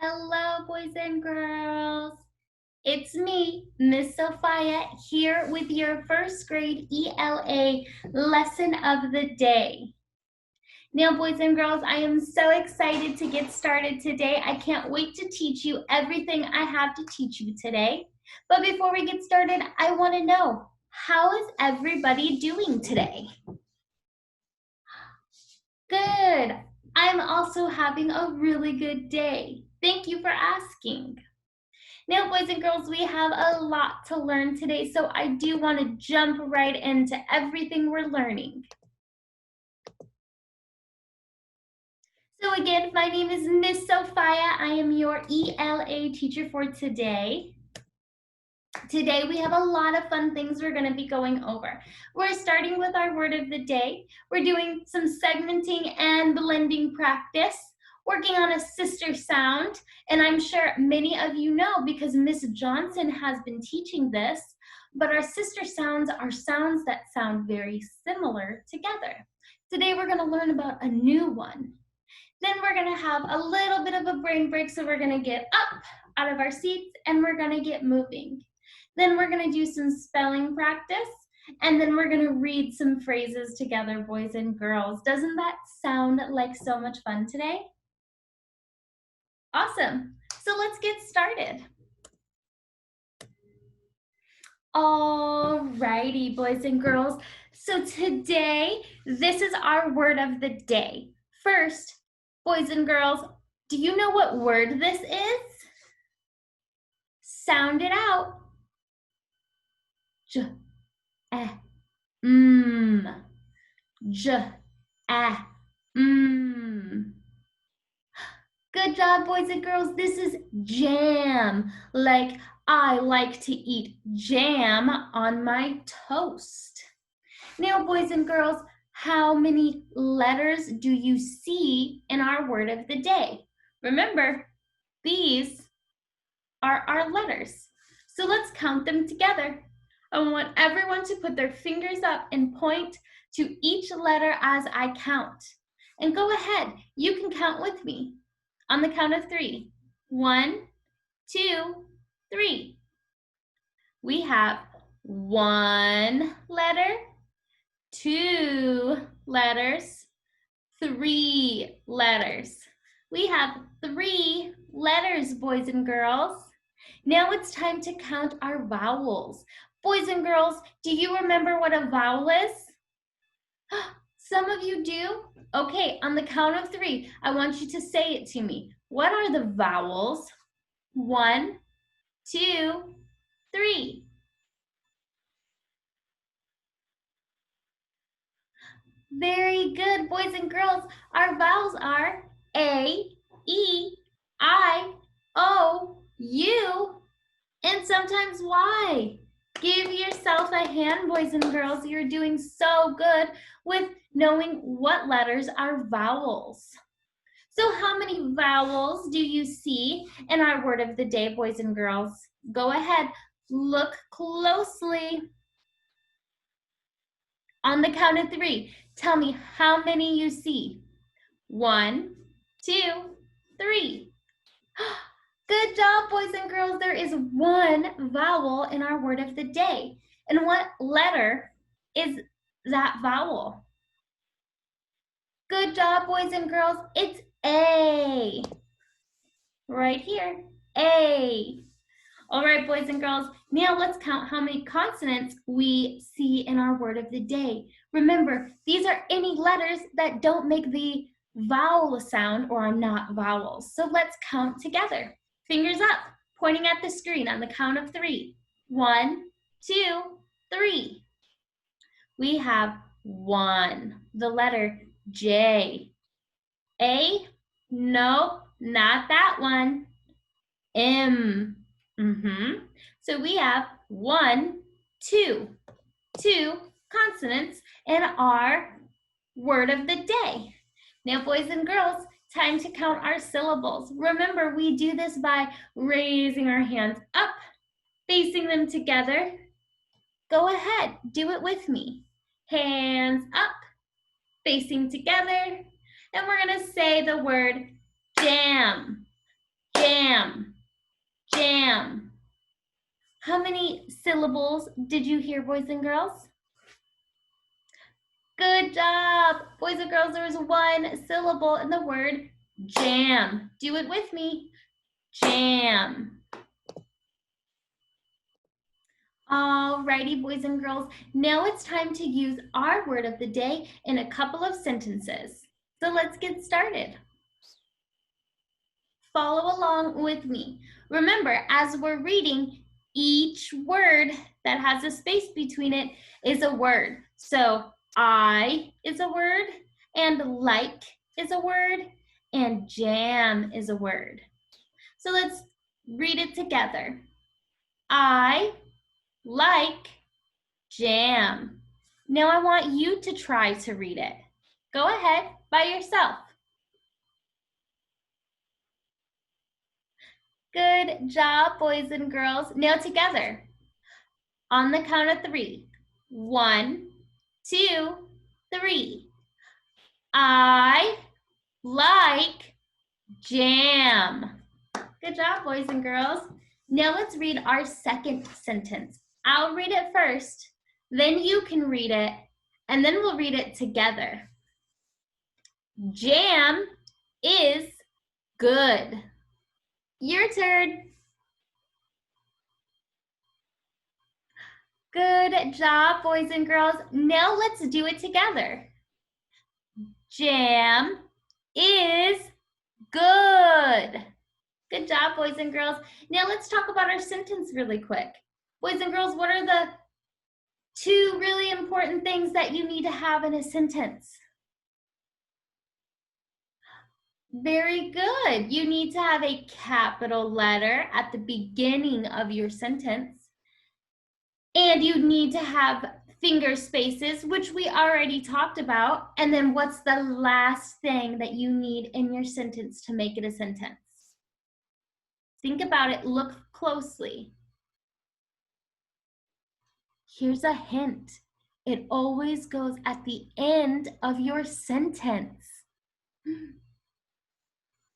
Hello, boys and girls. It's me, Miss Sophia, here with your first grade ELA lesson of the day. Now, boys and girls, I am so excited to get started today. I can't wait to teach you everything I have to teach you today. But before we get started, I want to know, how is everybody doing today? Good. I'm also having a really good day. Thank you for asking. Now, boys and girls, we have a lot to learn today, so I do want to jump right into everything we're learning. So again, my name is Miss Sophia. I am your ELA teacher for today. Today we have a lot of fun things we're going to be going over. We're starting with our word of the day. We're doing some segmenting and blending practice, working on a sister sound, and I'm sure many of you know because Miss Johnson has been teaching this, but our sister sounds are sounds that sound very similar together. Today we're going to learn about a new one. Then we're going to have a little bit of a brain break, so we're going to get up out of our seats and we're going to get moving. Then we're going to do some spelling practice, and then we're going to read some phrases together, boys and girls. Doesn't that sound like so much fun today? Awesome. So let's get started. All righty, boys and girls. So today, this is our word of the day. First, boys and girls, do you know what word this is? Sound it out. J, eh, J, eh, Good job, boys and girls. This is jam. Like, I like to eat jam on my toast. Now, boys and girls, how many letters do you see in our word of the day? Remember, these are our letters. So let's count them together. I want everyone to put their fingers up and point to each letter as I count. And go ahead, you can count with me. On the count of 3. 1, 2, 3. We have 1 letter, 2 letters, 3 letters. We have 3 letters, boys and girls. Now it's time to count our vowels. Boys and girls, do you remember what a vowel is? Some of you do? Okay, on the count of 3, I want you to say it to me. What are the vowels? 1, 2, 3. Very good, boys and girls. Our vowels are A, E, I, O, U, and sometimes Y. Give yourself a hand, boys and girls. You're doing so good with knowing what letters are vowels. So how many vowels do you see in our word of the day, boys and girls? Go ahead, look closely. On the count of 3, tell me how many you see. 1, 2, 3. Good job, boys and girls. There is 1 vowel in our word of the day. And what letter is that vowel? Good job, boys and girls. It's A. Right here, A. All right, boys and girls, now let's count how many consonants we see in our word of the day. Remember, these are any letters that don't make the vowel sound or are not vowels. So let's count together. Fingers up, pointing at the screen on the count of 3. 1, 2, 3. We have 1, the letter J. A, no, not that one. M. So we have 1, 2 consonants in our word of the day. Now, boys and girls, time to count our syllables. Remember, we do this by raising our hands up, facing them together. Go ahead, do it with me. Hands up, facing together, and we're gonna say the word jam. jam, jam. How many syllables did you hear, boys and girls? Good job. Boys and girls, there was one syllable in the word jam. Do it with me. Jam. Alrighty, boys and girls. Now it's time to use our word of the day in a couple of sentences. So let's get started. Follow along with me. Remember, as we're reading, each word that has a space between it is a word. So I is a word, and like is a word, and jam is a word. So let's read it together. I like jam. Now I want you to try to read it. Go ahead by yourself. Good job, boys and girls. Now together. On the count of 3. 1, 2, 3. I like jam. Good job, boys and girls. Now let's read our second sentence. I'll read it first, then you can read it, and then we'll read it together. Jam is good. Your turn. Good job, boys and girls. Now let's do it together. Jam is good. Good job, boys and girls. Now let's talk about our sentence really quick. Boys and girls, what are the 2 really important things that you need to have in a sentence? Very good. You need to have a capital letter at the beginning of your sentence. And you need to have finger spaces, which we already talked about. And then what's the last thing that you need in your sentence to make it a sentence? Think about it. Look closely. Here's a hint. It always goes at the end of your sentence.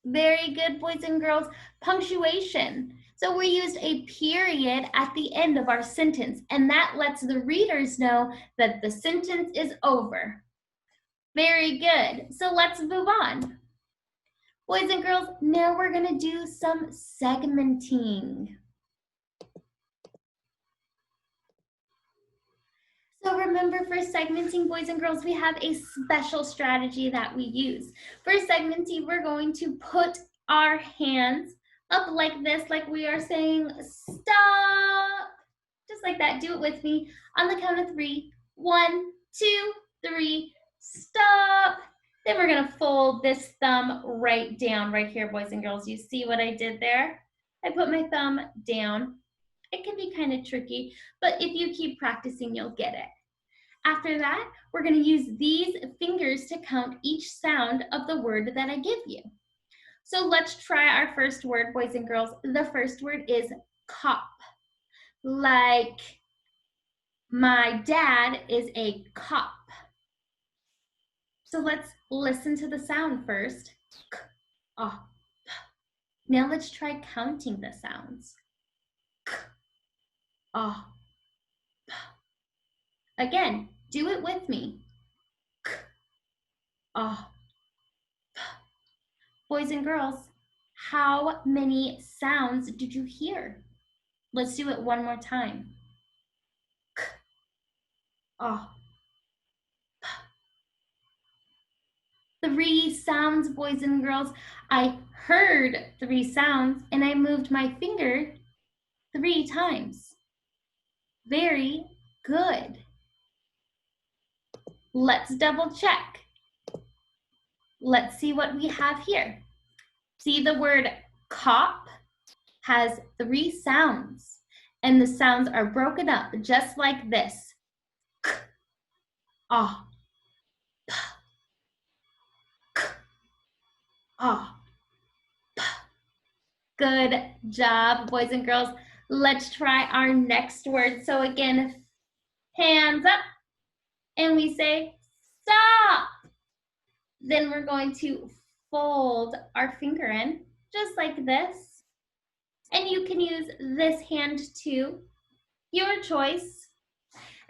Very good, boys and girls. Punctuation. So we used a period at the end of our sentence, and that lets the readers know that the sentence is over. Very good. So let's move on. Boys and girls, now we're going to do some segmenting. So remember, for segmenting, boys and girls, we have a special strategy that we use. For segmenting, we're going to put our hands up like this, like we are saying, stop. Just like that. Do it with me. On the count of 3. 1, 2, 3, stop. Then we're going to fold this thumb right down right here, boys and girls. You see what I did there? I put my thumb down. It can be kind of tricky, but if you keep practicing, you'll get it. After that, we're going to use these fingers to count each sound of the word that I give you. So let's try our first word, boys and girls. The first word is cop. Like, my dad is a cop. So let's listen to the sound first. K, ah, p. Now let's try counting the sounds. K, ah, p. Again, do it with me. K, ah, p. Boys and girls, how many sounds did you hear? Let's do it one more time. K, ah, p. 3 sounds, boys and girls. I heard 3 sounds and I moved my finger 3 times. Very good. Let's double check. Let's see what we have here. See, the word cop has 3 sounds, and the sounds are broken up just like this. K, ah, p, k, ah, p. Good job, boys and girls. Let's try our next word. So again, hands up, and we say stop. Then we're going to fold our finger in just like this. And you can use this hand too, your choice.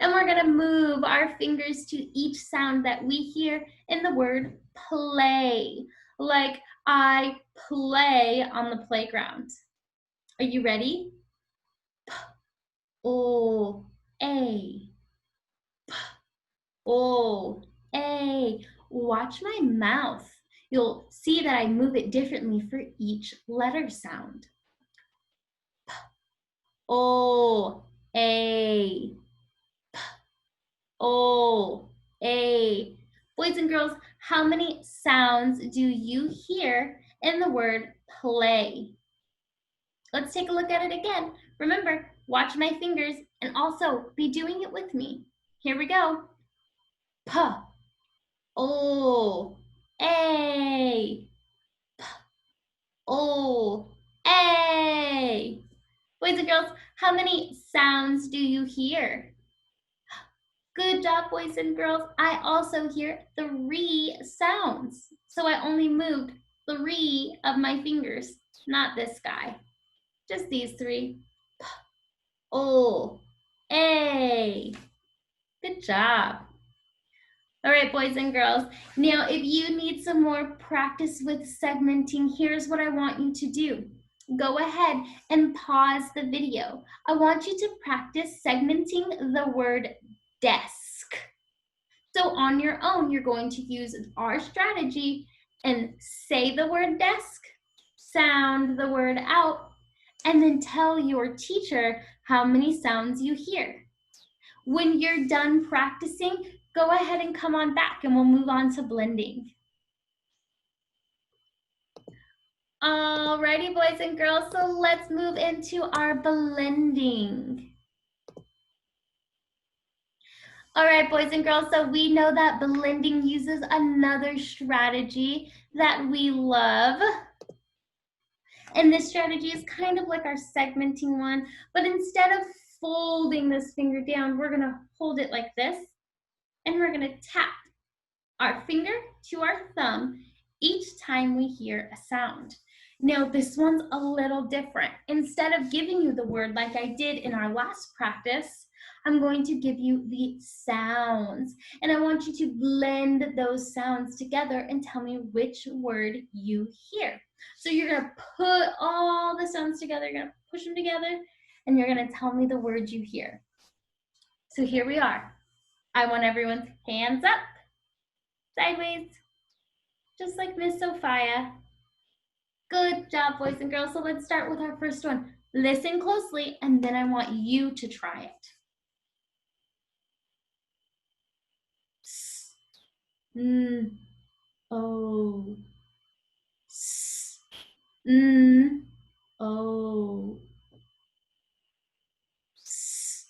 And we're gonna move our fingers to each sound that we hear in the word play, like I play on the playground. Are you ready? O, A, O, A. Watch my mouth. You'll see that I move it differently for each letter sound. O, A, O, A. Boys and girls, how many sounds do you hear in the word play? Let's take a look at it again. Remember, watch my fingers and also be doing it with me. Here we go. P, O, A, P, O, A. Boys and girls, how many sounds do you hear? Good job, boys and girls. I also hear 3 sounds. So I only moved 3 of my fingers, not this guy. Just these 3. P, O, A. Good job. All right, boys and girls. Now, if you need some more practice with segmenting, here's what I want you to do. Go ahead and pause the video. I want you to practice segmenting the word desk. So on your own, you're going to use our strategy and say the word desk, sound the word out, and then tell your teacher how many sounds you hear. When you're done practicing, go ahead and come on back and we'll move on to blending. Alrighty, boys and girls, so let's move into our blending. All right, boys and girls, so we know that blending uses another strategy that we love. And this strategy is kind of like our segmenting one, but instead of folding this finger down, we're gonna hold it like this, and we're gonna tap our finger to our thumb each time we hear a sound. Now, this one's a little different. Instead of giving you the word like I did in our last practice, I'm going to give you the sounds. And I want you to blend those sounds together and tell me which word you hear. So you're gonna put all the sounds together, you're gonna push them together, and you're gonna tell me the word you hear. So here we are. I want everyone's hands up, sideways, just like Miss Sophia. Good job, boys and girls. So let's start with our first one. Listen closely, and then I want you to try it. S, n, o. S, n, o. S,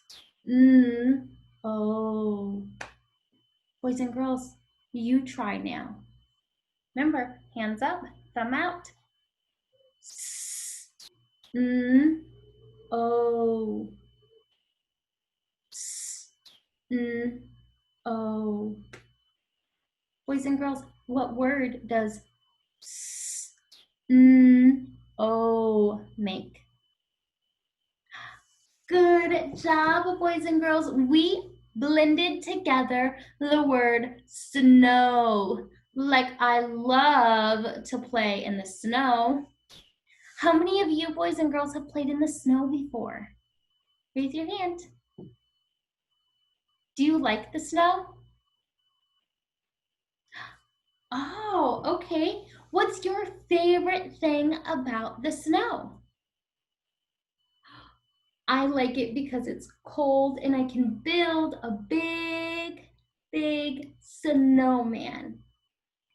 n, o. Boys and girls, you try now. Remember, hands up, thumb out. S, n, o. S, n, o. Boys and girls, what word does s, n, o make? Good job, boys and girls. We blended together the word snow. Like I love to play in the snow. How many of you boys and girls have played in the snow before? Raise your hand. Do you like the snow? Oh, okay. What's your favorite thing about the snow? I like it because it's cold and I can build a big, big snowman.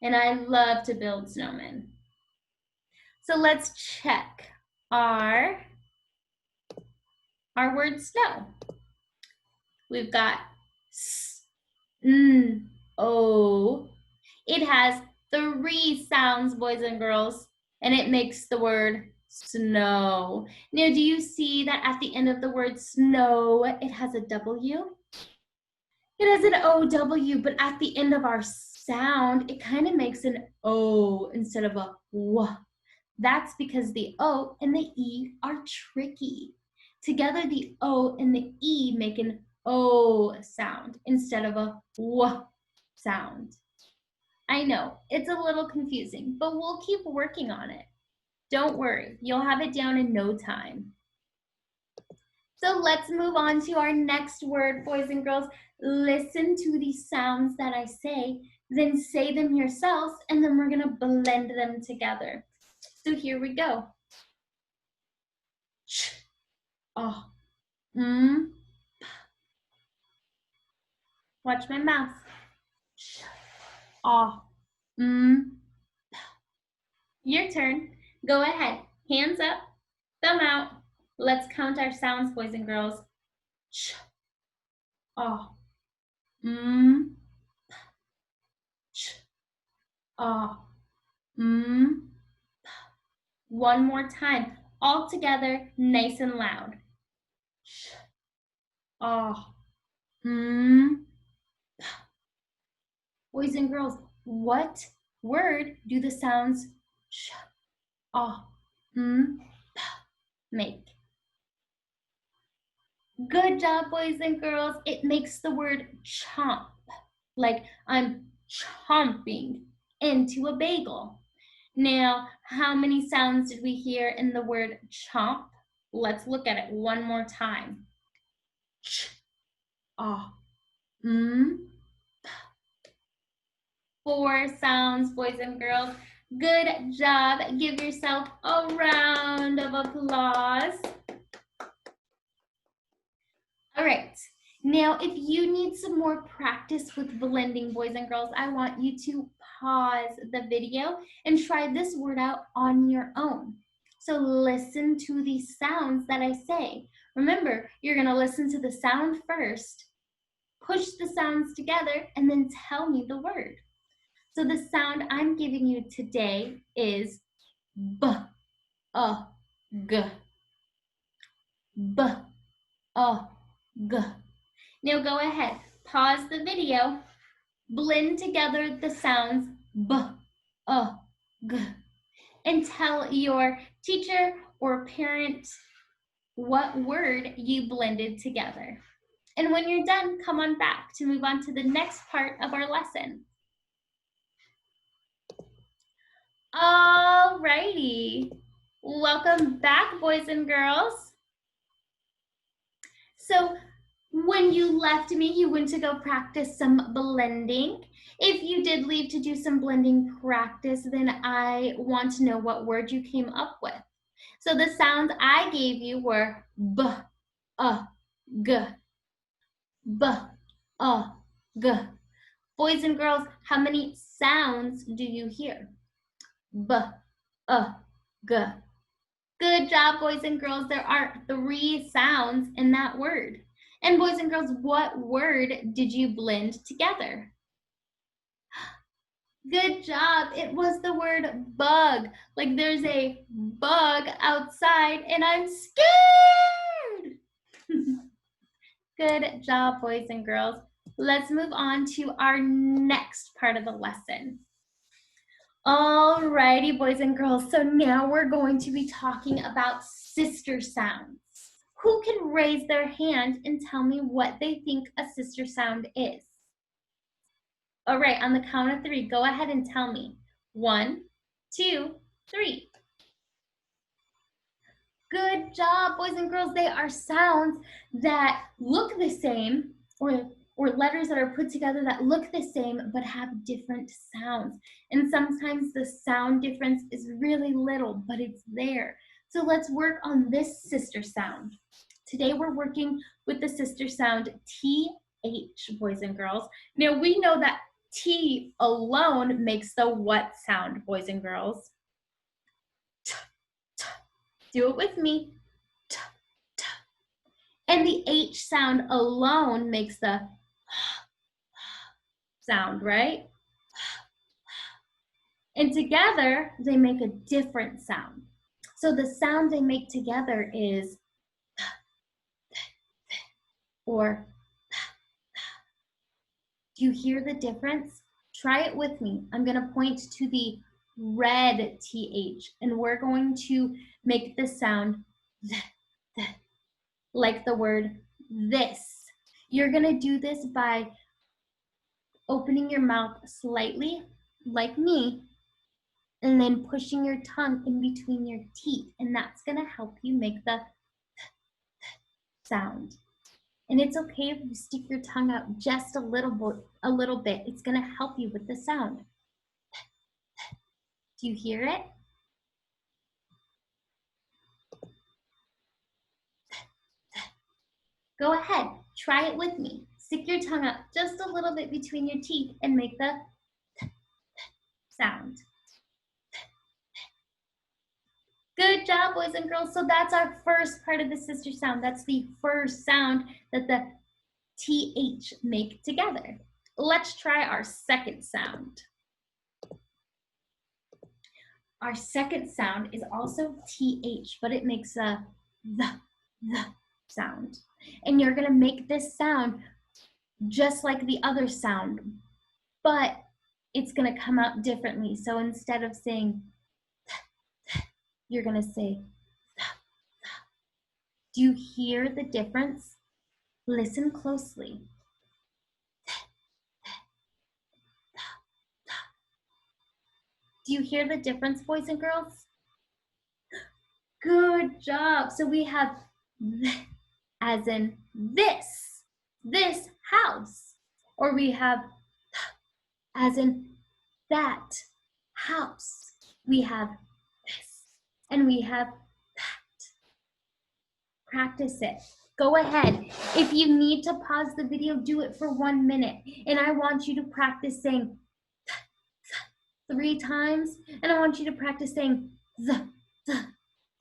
And I love to build snowmen. So let's check our word snow. We've got s, n, o. It has 3 sounds, boys and girls, and it makes the word snow. Now, do you see that at the end of the word snow, it has a W? It has an O-W, but at the end of our sound, it kind of makes an O instead of a W. That's because the O and the E are tricky. Together, the O and the E make an O sound instead of a W sound. I know, it's a little confusing, but we'll keep working on it. Don't worry, you'll have it down in no time. So let's move on to our next word, boys and girls. Listen to the sounds that I say, then say them yourselves, and then we're gonna blend them together. So here we go. Ch, oh, Watch my mouth. Ch, oh, Your turn. Go ahead. Hands up, thumb out. Let's count our sounds, boys and girls. Ch, oh, ch, oh, One more time, all together, nice and loud. Sh, ah, Boys and girls, what word do the sounds sh, ah, make? Good job, boys and girls. It makes the word chomp, like I'm chomping into a bagel. Now, how many sounds did we hear in the word chomp? Let's look at it one more time. Ch, ah, 4 sounds, boys and girls. Good job. Give yourself a round of applause. All right. Now, if you need some more practice with blending, boys and girls, I want you to pause the video and try this word out on your own. So listen to the sounds that I say. Remember, you're going to listen to the sound first, push the sounds together, and then tell me the word. So the sound I'm giving you today is b, g. B, g. Now go ahead, pause the video, blend together the sounds b, g, and tell your teacher or parent what word you blended together. And when you're done, come on back to move on to the next part of our lesson. All righty. Welcome back, boys and girls. So when you left me, you went to go practice some blending. If you did leave to do some blending practice, then I want to know what word you came up with. So the sounds I gave you were b, g, b, g. Boys and girls, how many sounds do you hear? B, g. Good job, boys and girls. There are 3 sounds in that word. And boys and girls, what word did you blend together? Good job. It was the word bug. Like there's a bug outside and I'm scared. Good job, boys and girls. Let's move on to our next part of the lesson. All righty, boys and girls. So now we're going to be talking about sister sounds. Who can raise their hand and tell me what they think a sister sound is? All right, on the count of 3, go ahead and tell me. 1, 2, 3. Good job, boys and girls. They are sounds that look the same, or letters that are put together that look the same but have different sounds. And sometimes the sound difference is really little, but it's there. So let's work on this sister sound. Today we're working with the sister sound TH, boys and girls. Now we know that T alone makes the what sound, boys and girls? Do it with me. And the H sound alone makes the sound, right? And together, they make a different sound. So the sound they make together is or. Do you hear the difference? Try it with me. I'm going to point to the red TH, and we're going to make the sound th, th, like the word this. You're gonna do this by opening your mouth slightly, like me, and then pushing your tongue in between your teeth, and that's gonna help you make the sound. And it's okay if you stick your tongue out just a little bit. It's gonna help you with the sound. Do you hear it? Go ahead, try it with me. Stick your tongue out just a little bit between your teeth and make the sound. Good job, boys and girls. So that's our first part of the sister sound. That's the first sound that the TH make together. Let's try our second sound. Our second sound is also TH, but it makes a the sound. And you're gonna make this sound just like the other sound, but it's gonna come out differently. So instead of saying you're gonna say do you hear the difference? Listen closely. Do you hear the difference, boys and girls? Good job. So we have as in this house, or we have as in that house. We have this, and we have that. Practice it. Go ahead. If you need to pause the video, do it for 1 minute. And I want you to practice saying 3 times, and I want you to practice saying the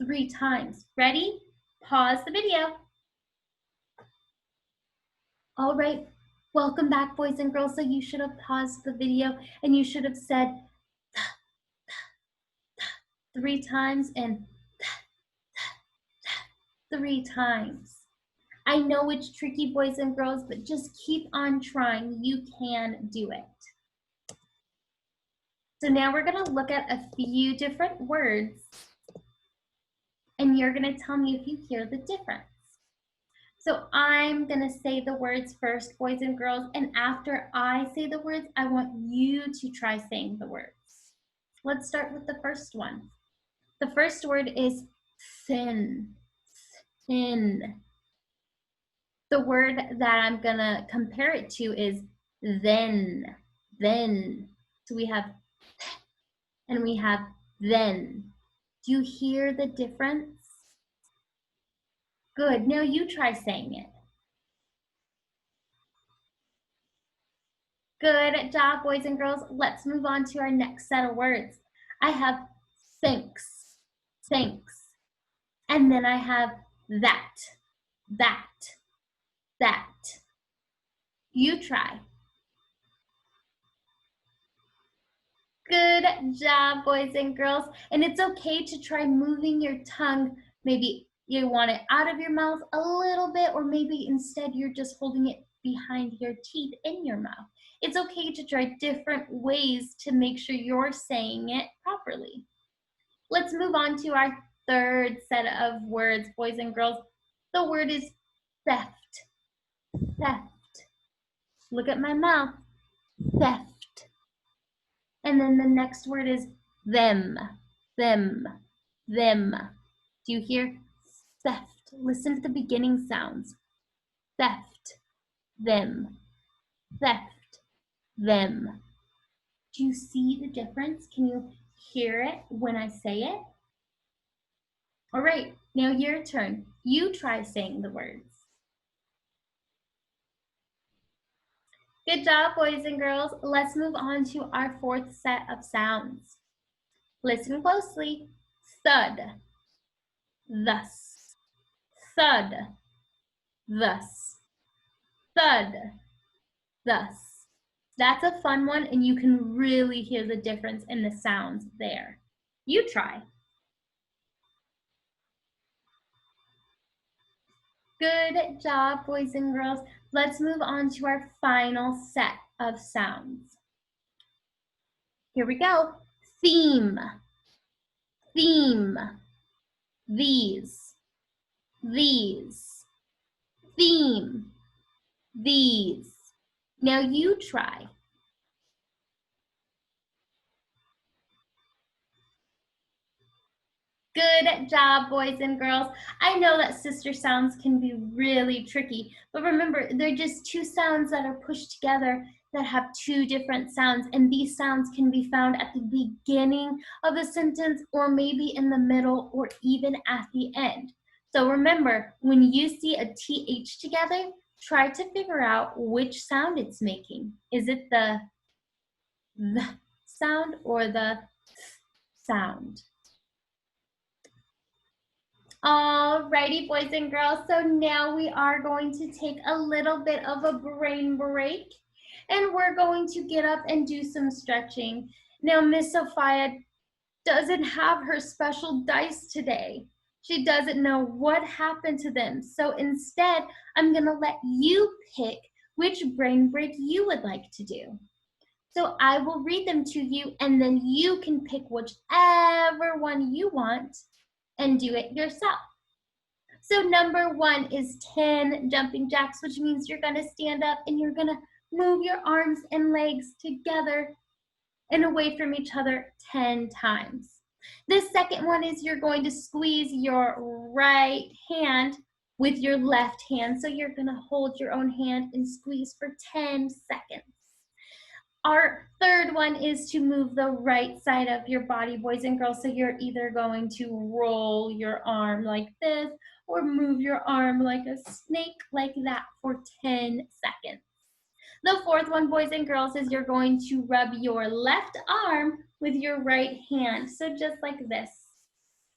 3 times. Ready? Pause the video. All right, welcome back, boys and girls. So you should have paused the video and you should have said 3 times and 3 times. I know it's tricky, boys and girls, but just keep on trying. You can do it. So now we're going to look at a few different words, and you're going to tell me if you hear the difference. So I'm going to say the words first, boys and girls, and after I say the words, I want you to try saying the words. Let's start with the first one. The first word is thin, thin. The word that I'm going to compare it to is then, then. So we have and we have then. Do you hear the difference? Good. Now you try saying it. Good job, boys and girls. Let's move on to our next set of words. I have thanks, thanks. And then I have that, that, that. You try. Good job, boys and girls. And it's okay to try moving your tongue. Maybe you want it out of your mouth a little bit, or maybe instead you're just holding it behind your teeth in your mouth. It's okay to try different ways to make sure you're saying it properly. Let's move on to our third set of words, boys and girls. The word is theft, theft. Look at my mouth, theft. And then the next word is them, them, them. Do you hear theft? Listen to the beginning sounds. Theft, them, theft, them. Do you see the difference? Can you hear it when I say it? All right, now your turn. You try saying the words. Good job, boys and girls. Let's move on to our fourth set of sounds. Listen closely. Thud, thus, thud, thus, thud, thus. That's a fun one, and you can really hear the difference in the sounds there. You try. Good job, boys and girls. Let's move on to our final set of sounds. Here we go. theme, theme, these, theme, these. Now you try. Good job, boys and girls. I know that sister sounds can be really tricky, but remember, they're just two sounds that are pushed together that have two different sounds, and these sounds can be found at the beginning of a sentence or maybe in the middle or even at the end. So remember, when you see a TH together, try to figure out which sound it's making. Is it the th sound or the th sound? Alrighty, boys and girls, so now we are going to take a little bit of a brain break, and we're going to get up and do some stretching. Now, Miss Sophia doesn't have her special dice today. She doesn't know what happened to them, so instead, I'm gonna let you pick which brain break you would like to do. So I will read them to you, and then you can pick whichever one you want and do it yourself. So number 1 is 10 jumping jacks, which means you're gonna stand up and you're gonna move your arms and legs together and away from each other 10 times. The second one is you're going to squeeze your right hand with your left hand. So you're gonna hold your own hand and squeeze for 10 seconds. Our third one is to move the right side of your body, boys and girls. So you're either going to roll your arm like this or move your arm like a snake like that for 10 seconds. The fourth one, boys and girls, is you're going to rub your left arm with your right hand. So just like this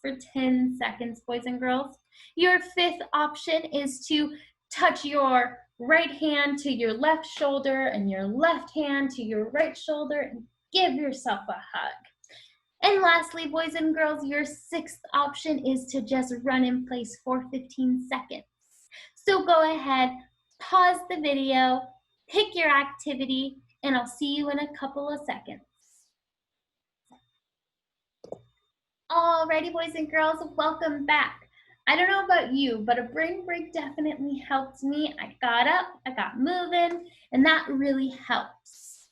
for 10 seconds, boys and girls. Your fifth option is to touch your right hand to your left shoulder and your left hand to your right shoulder and give yourself a hug. And lastly, boys and girls, your sixth option is to just run in place for 15 seconds. So go ahead, pause the video, pick your activity, and I'll see you in a couple of seconds. Alrighty, boys and girls, welcome back. I don't know about you, but a brain break definitely helped me. I got up, I got moving, and that really helps.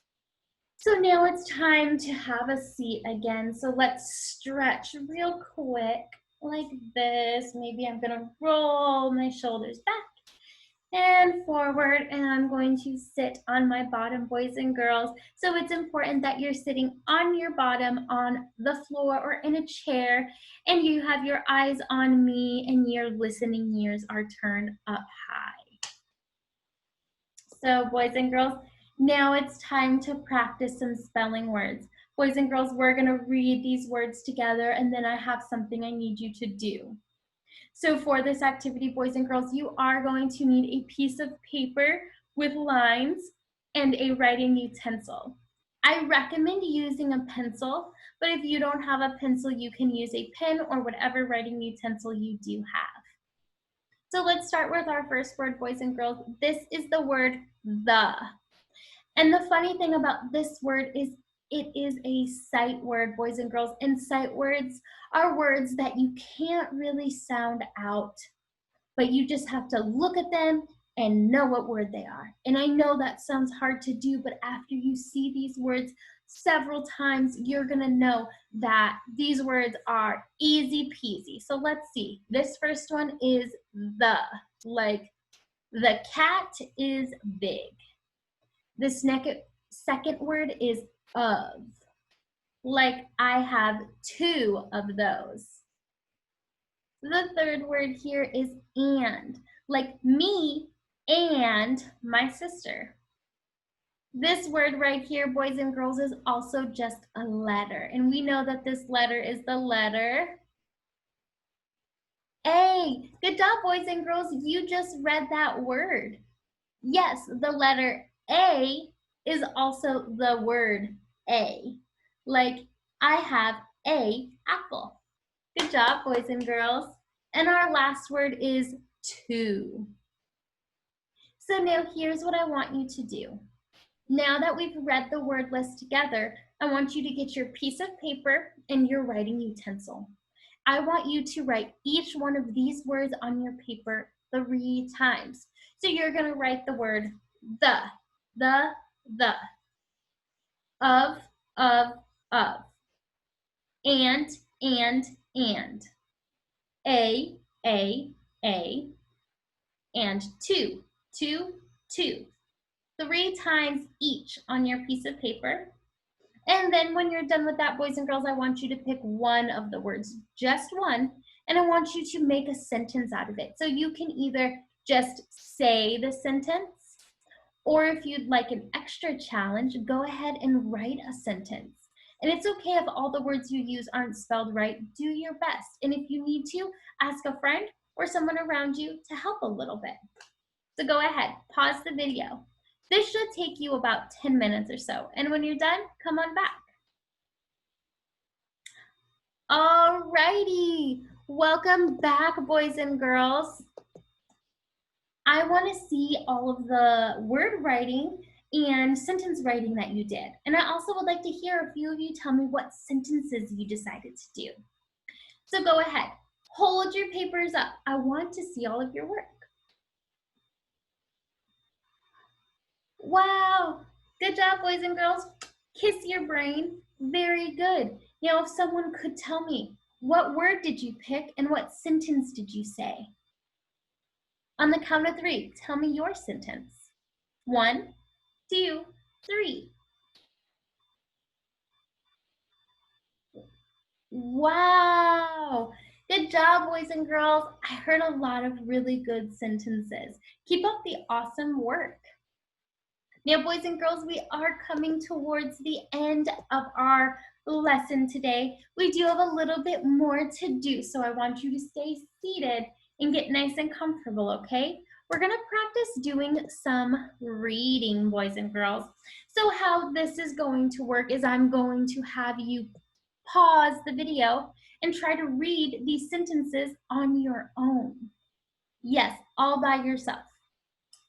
So now it's time to have a seat again. So let's stretch real quick like this. Maybe I'm gonna roll my shoulders back and forward, and I'm going to sit on my bottom, boys and girls. So it's important that you're sitting on your bottom on the floor or in a chair, and you have your eyes on me and your listening ears are turned up high. So boys and girls, now it's time to practice some spelling words. Boys and girls, we're gonna read these words together, and then I have something I need you to do. So for this activity, boys and girls, you are going to need a piece of paper with lines and a writing utensil. I recommend using a pencil, but if you don't have a pencil, you can use a pen or whatever writing utensil you do have. So let's start with our first word, boys and girls. This is the word the. And the funny thing about this word is it is a sight word, boys and girls, and sight words are words that you can't really sound out, but you just have to look at them and know what word they are. And I know that sounds hard to do, but after you see these words several times, you're gonna know that these words are easy peasy. So let's see. This first one is the, like the cat is big. The second word is of, like I have 2 of those. The third word here is and, like me and my sister. This word right here, boys and girls, is also just a letter. And we know that this letter is the letter A. Good job, boys and girls. You just read that word. Yes, the letter A is also the word A. Like I have a apple. Good job, boys and girls. And our last word is to. So now here's what I want you to do. Now that we've read the word list together, I want you to get your piece of paper and your writing utensil. I want you to write each one of these words on your paper 3 times. So you're going to write the word the, the, of, of, and, and, a, and two, 3 times each on your piece of paper. And then when you're done with that, boys and girls, I want you to pick one of the words, just one, and I want you to make a sentence out of it. So you can either just say the sentence, or if you'd like an extra challenge, go ahead and write a sentence. And it's okay if all the words you use aren't spelled right. Do your best. And if you need to, ask a friend or someone around you to help a little bit. So go ahead, pause the video. This should take you about 10 minutes or so. And when you're done, come on back. Alrighty, welcome back, boys and girls. I want to see all of the word writing and sentence writing that you did. And I also would like to hear a few of you tell me what sentences you decided to do. So go ahead, hold your papers up. I want to see all of your work. Wow, good job, boys and girls. Kiss your brain, very good. Now, if someone could tell me, what word did you pick and what sentence did you say? On the count of 3, tell me your sentence. 1, 2, 3. Wow, good job, boys and girls. I heard a lot of really good sentences. Keep up the awesome work. Now, boys and girls, we are coming towards the end of our lesson today. We do have a little bit more to do, so I want you to stay seated and get nice and comfortable, okay? We're gonna practice doing some reading, boys and girls. So how this is going to work is I'm going to have you pause the video and try to read these sentences on your own. Yes, all by yourself.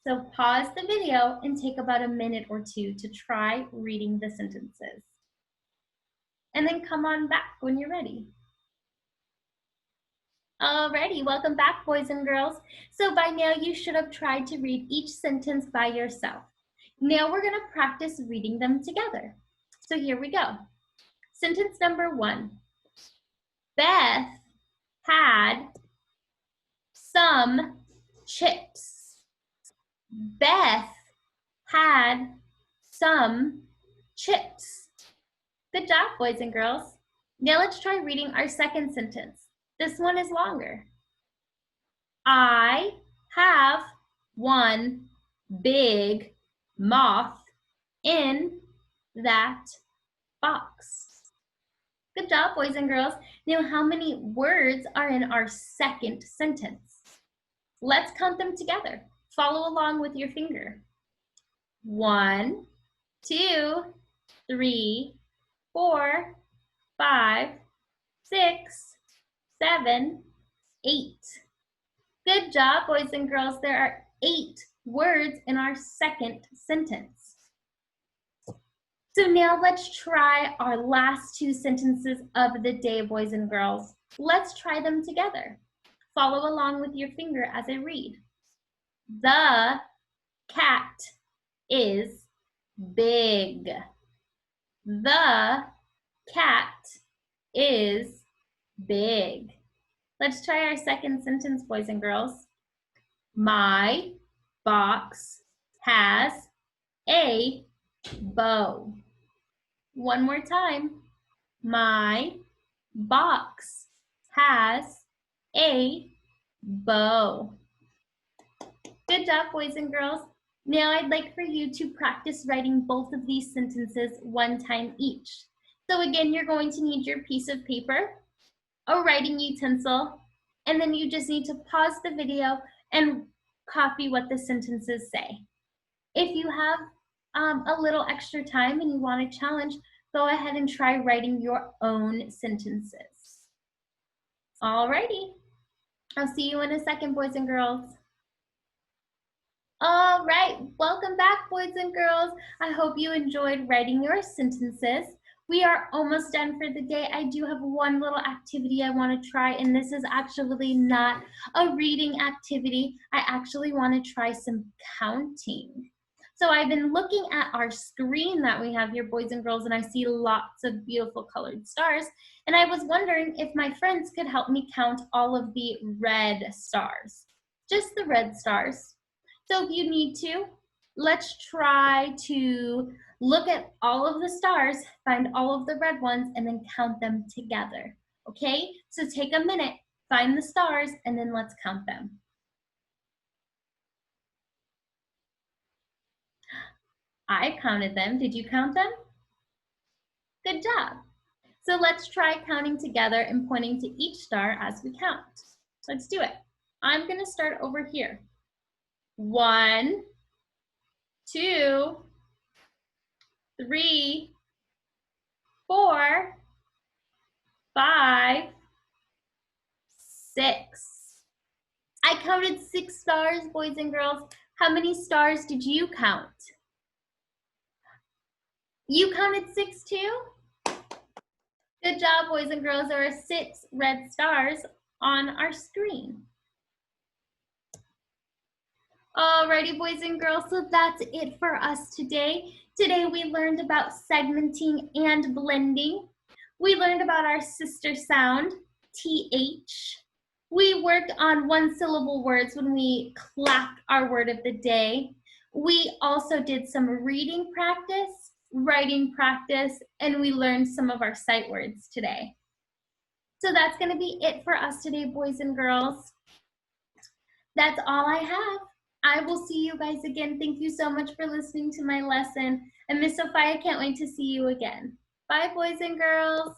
So pause the video and take about a minute or 2 to try reading the sentences. And then come on back when you're ready. Alrighty, welcome back, boys and girls. So by now you should have tried to read each sentence by yourself. Now we're gonna practice reading them together. So here we go. Sentence number 1. Beth had some chips. Beth had some chips. Good job, boys and girls. Now let's try reading our second sentence. This one is longer. I have one big moth in that box. Good job, boys and girls. Now, how many words are in our second sentence? Let's count them together. Follow along with your finger. 1, 2, 3, 4, 5, 6, 7, 8. Good job, boys and girls. There are 8 words in our second sentence. So now let's try our last 2 sentences of the day, boys and girls. Let's try them together. Follow along with your finger as I read. The cat is big. The cat is big. Let's try our second sentence, boys and girls. My box has a bow. One more time. My box has a bow. Good job, boys and girls. Now I'd like for you to practice writing both of these sentences 1 time each. So again, you're going to need your piece of paper, a writing utensil, and then you just need to pause the video and copy what the sentences say. If you have a little extra time and you want a challenge, go ahead and try writing your own sentences. Alrighty, I'll see you in a second, boys and girls. All right, welcome back, boys and girls. I hope you enjoyed writing your sentences. We are almost done for the day. I do have one little activity I want to try, and this is actually not a reading activity. I actually want to try some counting. So I've been looking at our screen that we have here, boys and girls, and I see lots of beautiful colored stars. And I was wondering if my friends could help me count all of the red stars, just the red stars. So if you need to, let's try to look at all of the stars, find all of the red ones, and then count them together. Okay? So take a minute, find the stars, and then let's count them. I counted them. Did you count them? Good job. So let's try counting together and pointing to each star as we count. Let's do it. I'm going to start over here. 1, 2, 3, 4, 5, 6. I counted 6 stars, boys and girls. How many stars did you count? You counted 6 too? Good job, boys and girls. There are 6 red stars on our screen. Alrighty, boys and girls, so that's it for us today. Today we learned about segmenting and blending. We learned about our sister sound, TH. We worked on one-syllable words when we clapped our word of the day. We also did some reading practice, writing practice, and we learned some of our sight words today. So that's going to be it for us today, boys and girls. That's all I have. I will see you guys again. Thank you so much for listening to my lesson. And Miss Sophia, can't wait to see you again. Bye, boys and girls.